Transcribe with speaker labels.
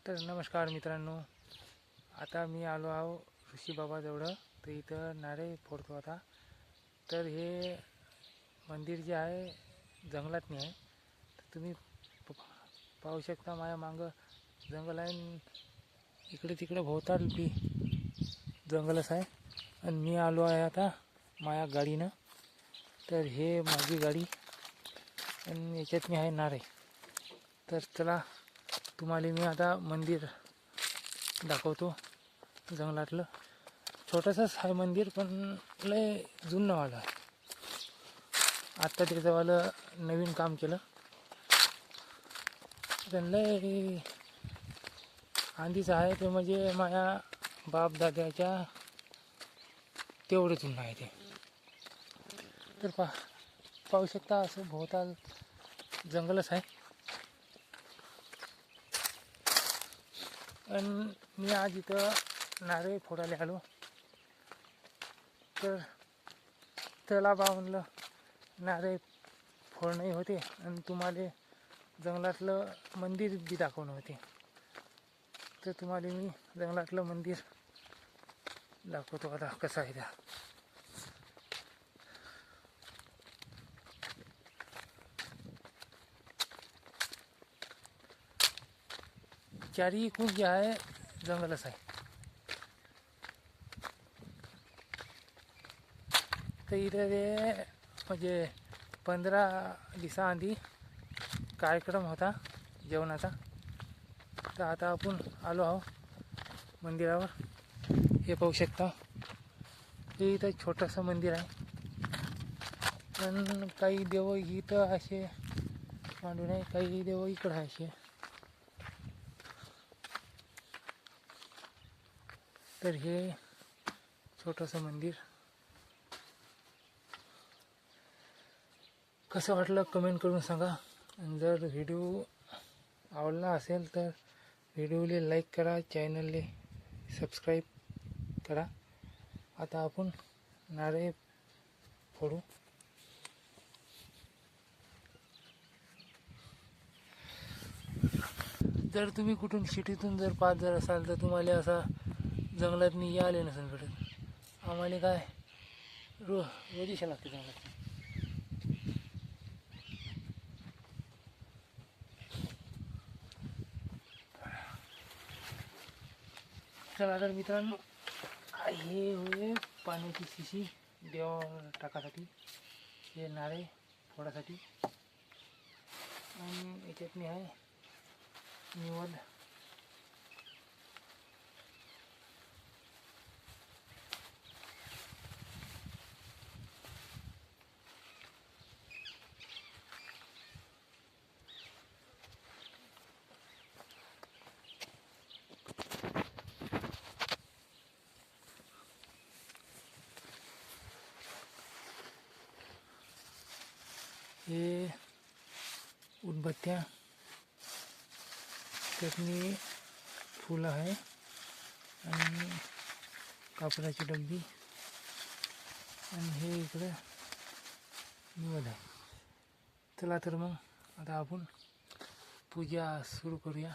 Speaker 1: तर नमस्कार मित्रांनो, आता मी आलो आहो ऋषी बाबाजवळ. तर इथं नारळ फोडतो आता. तर हे मंदिर जे आहे जंगलात नाही आहे. तर तुम्ही पाहू शकता माझ्या मागं जंगल आहे, इकडे तिकडे भोवताल बी जंगलच आहे. आणि मी आलो आहे आता माझ्या गाडीनं. तर हे माझी गाडी आणि याच्यात मी आहे नारळ. तर चला तुम्हाला मी आता मंदिर दाखवतो. जंगलातलं छोटंसंच आहे मंदिर, पण लय जुनंवालं आहे. आत्ता त्याच्यावालं नवीन काम केलं. पण लय आधीचं आहे ते, म्हणजे माझ्या बापदाद्याच्या तेवढं जुनं आहे ते. तर पाहू शकता असं भोवताल जंगलच आहे. आणि मी आज इथं नारळ फोडायला आलो. तर चला बा म्हणलं नारळ फोडणंही होते आणि तुम्हाला जंगलातलं मंदिर बी दाखवणं होते. तर तुम्हाला मी जंगलातलं मंदिर दाखवतो आता कसं आहे त्या. चारी खूप जे आहे जंगलच आहे. तर इथे ते म्हणजे 15 दिवसाआधी कार्यक्रम होता जेवणाचा. तर आता आपण आलो आहो मंदिरावर. हे पाहू शकता, हे इथं छोटंसं मंदिर आहे. पण काही देव इथं असे मांडून आहे, काही देव इकडं आहे असे. तर हे छोटंसं मंदिर कसं वाटलं कमेंट करून सांगा. आणि जर व्हिडिओ आवडला असेल तर व्हिडिओला लाईक करा, चॅनलला सबस्क्राईब करा. आता आपण नारळ फोडू. जर तुम्ही कुठून सिटीतून जर पास जर असाल तर तुम्हाला असा जंगलात नाही आले नसेल भेटत. आम्हाला काय रोजीशा लागते जंगलात. चला तर मित्रांनो, हे होय पाण्याची शिशी देवावर टाकासाठी, हे नारळ फोडासाठी. आणि याच्यात मी आहे निवड. हे उदबत्त्या, चटणी, फुलं आहे आणि कापडाची डब्बी. आणि हे इकडे निवड आहे. चला तर मग आता आपण पूजा सुरू करूया.